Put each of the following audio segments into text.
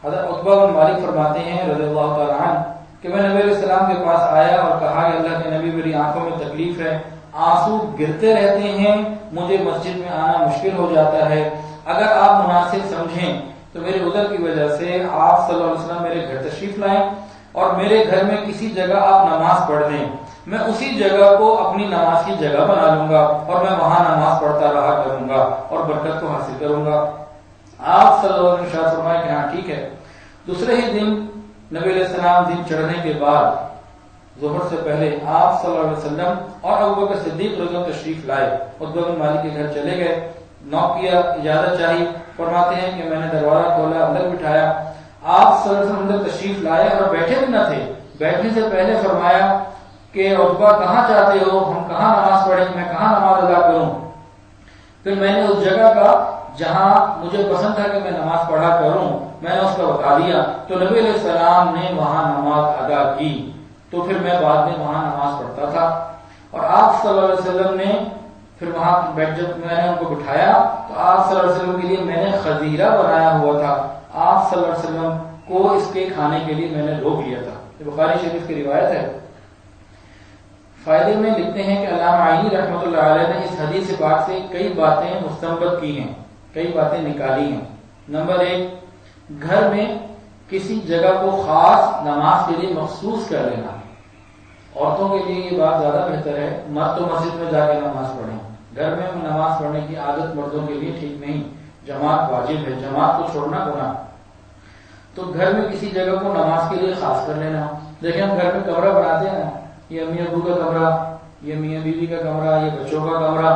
حضرت عتبہ بن مالک فرماتے ہیں رضی اللہ تعالیٰ عنہ کہ میں نبی علیہ السلام کے پاس آیا اور کہا کہ اللہ کے نبی میری آنکھوں میں تکلیف ہے، آنسو گرتے رہتے ہیں، مجھے مسجد میں آنا مشکل ہو جاتا ہے، اگر آپ مناسب سمجھیں تو میرے عذر کی وجہ سے آپ صلی اللہ علیہ وسلم میرے گھر تشریف لائیں اور میرے گھر میں کسی جگہ آپ نماز پڑھ دیں، میں اسی جگہ کو اپنی نماز کی جگہ بنا لوں گا اور میں وہاں نماز پڑھتا رہا کروں گا اور برکت کو حاصل کروں گا۔ آپ صلی اللہ علیہ وسلم فرمائے کہ ہاں ٹھیک ہے۔ دوسرے ہی دن نبی علیہ السلام دن چڑھنے کے بعد ظہر سے پہلے آپ صلی اللہ علیہ وسلم اور ابوبکر صدیق رضی اللہ تشریف لائے، عتبہ بن مالک کے گھر چلے گئے، نوک کیا، اجازت چاہی، فرماتے ہیں کہ میں نے دروازہ کھولا، اندر بٹھایا، آپ صلی اللہ علیہ وسلم اندر تشریف لائے اور بیٹھے بھی نہ تھے، بیٹھنے سے پہلے فرمایا کہ عتبہ کہاں چاہتے ہو، ہم کہاں نماز پڑھیں، میں کہاں نماز ادا کروں؟ پھر میں نے اس جگہ کا جہاں مجھے پسند تھا کہ میں نماز پڑھا کروں میں نے اس کا بتا دیا، تو نبی علیہ السلام نے وہاں نماز ادا کی، تو پھر میں بعد میں وہاں نماز پڑھتا تھا۔ اور آپ صلی اللہ علیہ وسلم نے پھر وہاں جب میں نے ان کو بٹھایا تو آپ صلی اللہ علیہ وسلم کے لیے میں نے خزیرہ بنایا ہوا تھا، آپ صلی اللہ علیہ وسلم کو اس کے کھانے کے لیے میں نے روک لیا تھا۔ یہ بخاری شریف کی روایت ہے۔ فائدے میں لکھتے ہیں کہ علامہ عینی رحمۃ اللہ علیہ نے اس حدیث پاک سے کئی باتیں مستنبط کی ہیں، کئی باتیں نکالی ہیں۔ نمبر 1، گھر میں کسی جگہ کو خاص نماز کے لیے مخصوص کر لینا۔ عورتوں کے لیے یہ بات زیادہ بہتر ہے، مرد تو مسجد میں جا کے نماز پڑھیں، گھر میں نماز پڑھنے کی عادت مردوں کے لیے ٹھیک نہیں، جماعت واجب ہے، جماعت کو چھوڑنا گناہ۔ تو گھر میں کسی جگہ کو نماز کے لیے خاص کر لینا۔ دیکھیں ہم گھر میں کمرہ بناتے ہیں نا، یہ امی ابو کا کمرہ، یہ میاں بیوی کا کمرہ، یہ بچوں کا کمرہ،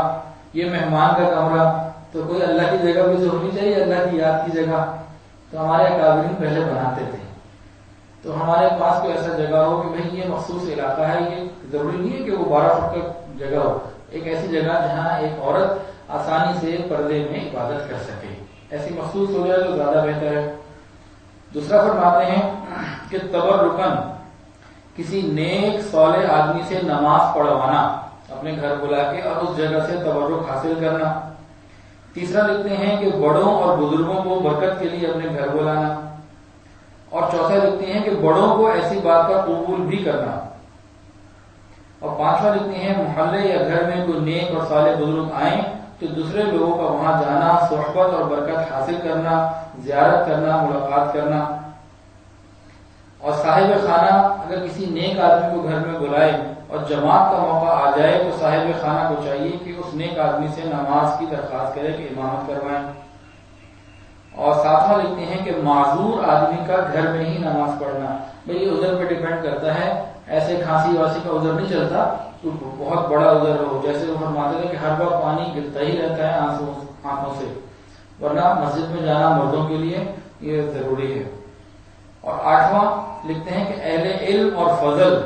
یہ مہمان کا کمرہ، تو کوئی اللہ کی جگہ بھی تو ہونی چاہیے، اللہ کی یاد کی جگہ۔ تو ہمارے اکابرین پہلے بناتے تھے، تو ہمارے پاس کوئی ایسا جگہ ہو کہ بھئی یہ مخصوص علاقہ ہے، یہ ضروری نہیں ہے کہ وہ 12 فٹ کا جگہ ہو، ایک ایسی جگہ جہاں ایک عورت آسانی سے پردے میں عبادت کر سکے، ایسی مخصوص ہو جائے تو زیادہ بہتر ہے۔ دوسرا فرماتے ہیں کہ تبرکن، کسی نیک صالح آدمی سے نماز پڑھوانا، اپنے گھر بلا کے اور اس جگہ سے تبرک حاصل کرنا۔ تیسرا لکھتے ہیں کہ بڑوں اور بزرگوں کو برکت کے لیے اپنے گھر بلانا۔ اور چوتھا لکھتے ہیں کہ بڑوں کو ایسی بات کا قبول بھی کرنا۔ اور پانچواں لکھتے ہیں محلے یا گھر میں کوئی نیک اور صالح بزرگ آئیں تو دوسرے لوگوں کا وہاں جانا، صحبت اور برکت حاصل کرنا، زیارت کرنا، ملاقات کرنا۔ اور صاحب خانہ اگر کسی نیک آدمی کو گھر میں بلائے اور جماعت کا موقع آ جائے تو صاحب خانہ کو چاہیے کہ اس نیک آدمی سے نماز کی درخواست کرے کہ امامت کروائیں۔ اور ساتواں لکھتے ہیں کہ معذور آدمی کا گھر میں ہی نماز پڑھنا۔ بھئی یہ عذر پہ ڈیپینڈ کرتا ہے، ایسے کھانسی واسی کا عذر نہیں چلتا، تو بہت بڑا عذر ہو، جیسے وہ فرماتے ہیں کہ ہر بار پانی گرتا ہی رہتا ہے آنکھوں سے، ورنہ مسجد میں جانا مردوں کے لیے یہ ضروری ہے۔ اور آٹھواں لکھتے ہیں کہ اہل علم اور فضل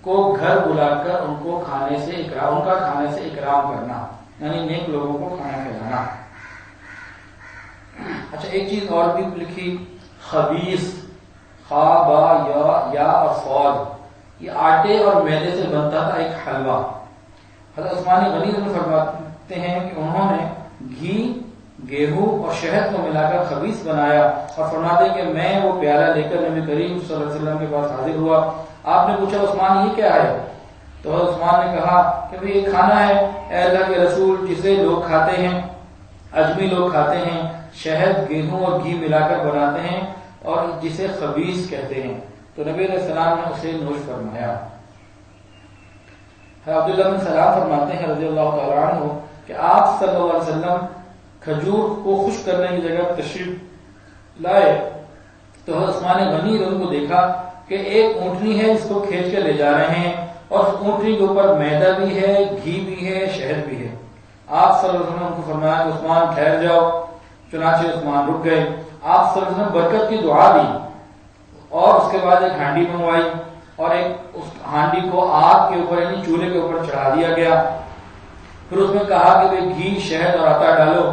کو گھر بلا کر ان کا کھانے سے اکرام کرنا، یعنی نیک لوگوں کو کھانا کھلانا۔ اچھا ایک چیز اور بھی لکھی، خبیث، خا با یا اور صاد، یہ آٹے اور میدے سے بنتا تھا ایک حلوہ۔ حضرت عثمان غنی فرماتے ہیں کہ انہوں نے گھی، گیہوں اور شہد کو ملا کر خبیث بنایا اور فرماتے کہ میں وہ پیالہ لے کر نبی کریم صلی اللہ علیہ وسلم کے پاس حاضر ہوا۔ آپ نے پوچھا عثمان یہ کیا ہے؟ تو حضرت عثمان نے کہا کہ یہ کھانا ہے اے اللہ کے رسول جسے لوگ کھاتے ہیں، اجمی لوگ کھاتے ہیں، شہد، گیہوں اور گھی ملا کر بناتے ہیں اور جسے خبیث کہتے ہیں۔ تو نبی علیہ السلام نے اسے نوش فرمایا۔ عبداللہ بن سلام فرماتے ہیں رضی اللہ تعالیٰ عنہ کہ آپ صلی اللہ علیہ وسلم کھجور کو خشک کرنے کی جگہ تشریف لائے تو حضرت عثمان غنی نے ان کو دیکھا کہ ایک اونٹنی ہے جس کو کھینچ کے لے جا رہے ہیں اور اس اونٹنی کے اوپر میدا بھی ہے، گھی بھی ہے، شہد بھی ہے۔ آپ صلی اللہ علیہ وسلم کو فرمایا کہ عثمان ٹھہر جاؤ، چنانچہ عثمان رک گئے۔ آپ صلی اللہ علیہ وسلم برکت کی دعا دی اور اس کے بعد ایک ہانڈی منگوائی اور ایک اس ہانڈی کو آگ کے اوپر یعنی چولہے کے اوپر چڑھا دیا گیا۔ پھر اس میں کہا کہ گھی، شہد اور آٹا ڈالو،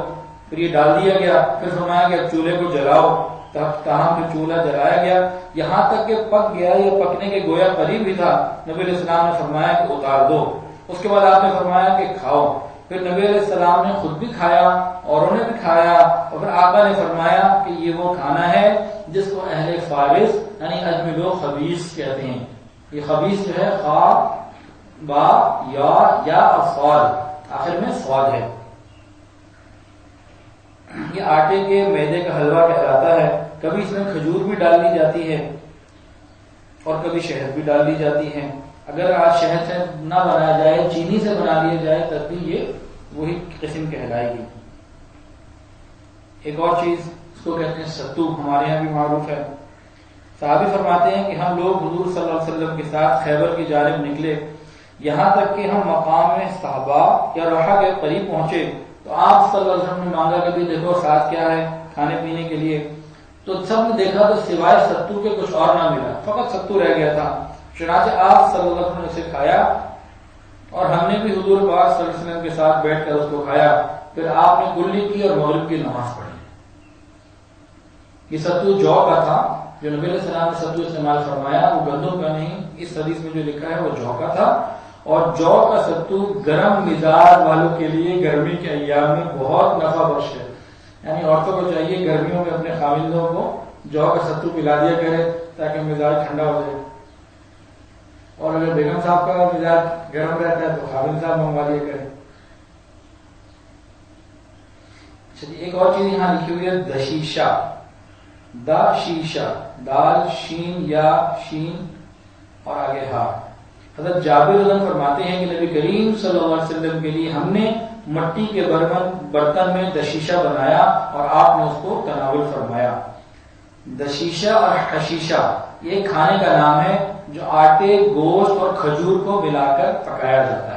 پھر یہ ڈال دیا گیا۔ پھر فرمایا کہ اب چولہے کو جلاؤ، تاہم پھر چولہا جلایا گیا یہاں تک کہ پک گیا، یہ پکنے کے گویا قریب ہی تھا۔ نبی علیہ السلام نے فرمایا کہ اتار دو۔ اس کے بعد آپ نے فرمایا کہ کھاؤ۔ پھر نبی علیہ السلام نے خود بھی کھایا، اوروں نے بھی کھایا، اور پھر آقا نے فرمایا کہ یہ وہ کھانا ہے جس کو اہل فارس یعنی عجمی لوگ خبیث کہتے ہیں. یہ خبیث جو ہے خا با یا اور صاد آخر میں صاد ہے. یہ آٹے کے میدے کا حلوہ کہلاتا ہے. کبھی اس میں کھجور بھی ڈال دی جاتی ہے اور کبھی شہد بھی ڈال دی جاتی ہے. اگر آج شہد سے نہ بنایا جائے, چینی سے بنا لیا جائے, تب بھی یہ وہی قسم کہلائے گی. ایک اور چیز اس کو کہتے ہیں ستو, ہمارے یہاں بھی معروف ہے. صحابی فرماتے ہیں کہ ہم لوگ حضور صلی اللہ علیہ وسلم کے ساتھ خیبر کی جانب نکلے, یہاں تک کہ ہم مقام صحابہ یا روحہ کے قریب پہنچے تو آپ صلی اللہ علیہ وسلم نے مانگا کہ بھی دیکھو ساتھ کیا ہے کھانے پینے کے لیے. تو سب نے دیکھا تو سوائے ستو کے کچھ اور نہ ملا, فقط ستو رہ گیا تھا. چنانچہ آپ صلی اللہ علیہ وسلم نے اسے کھایا اور ہم نے بھی حضور پاک صلی اللہ علیہ وسلم کے ساتھ بیٹھ کر اس کو کھایا. پھر آپ نے کلی کی اور مغرب کی نماز پڑھی. یہ ستو جو کا تھا, جو نبی علیہ السلام نے ستو استعمال فرمایا وہ گندم کا نہیں, اس حدیث میں جو لکھا ہے وہ جو کا تھا. اور جو کا ستو گرم مزاج والوں کے لیے گرمی کے ایام میں بہت نفع بخش ہے. یعنی عورتوں کو چاہیے گرمیوں میں اپنے خاوندوں کو جو کا ستو پلا دیا کرے تاکہ مزاج ٹھنڈا ہو جائے. اور اگر بیگم صاحب کا مزاج گرم رہتا ہے تو خاوند صاحب منگوا دیا کرے. ایک اور چیز یہاں لکھی ہوئی ہے دشیشہ, دا شیشہ, دال شین یا شین اور آگے ہا. حضرت جابر رضی اللہ عنہ فرماتے ہیں کہ نبی کریم صلی اللہ علیہ وسلم کے لیے ہم نے مٹی کے برتن میں دشیشہ بنایا اور آپ نے اس کو تناول فرمایا. دشیشہ اور حشیشہ یہ کھانے کا نام ہے جو آٹے, گوشت اور کھجور کو ملا کر پکایا جاتا ہے.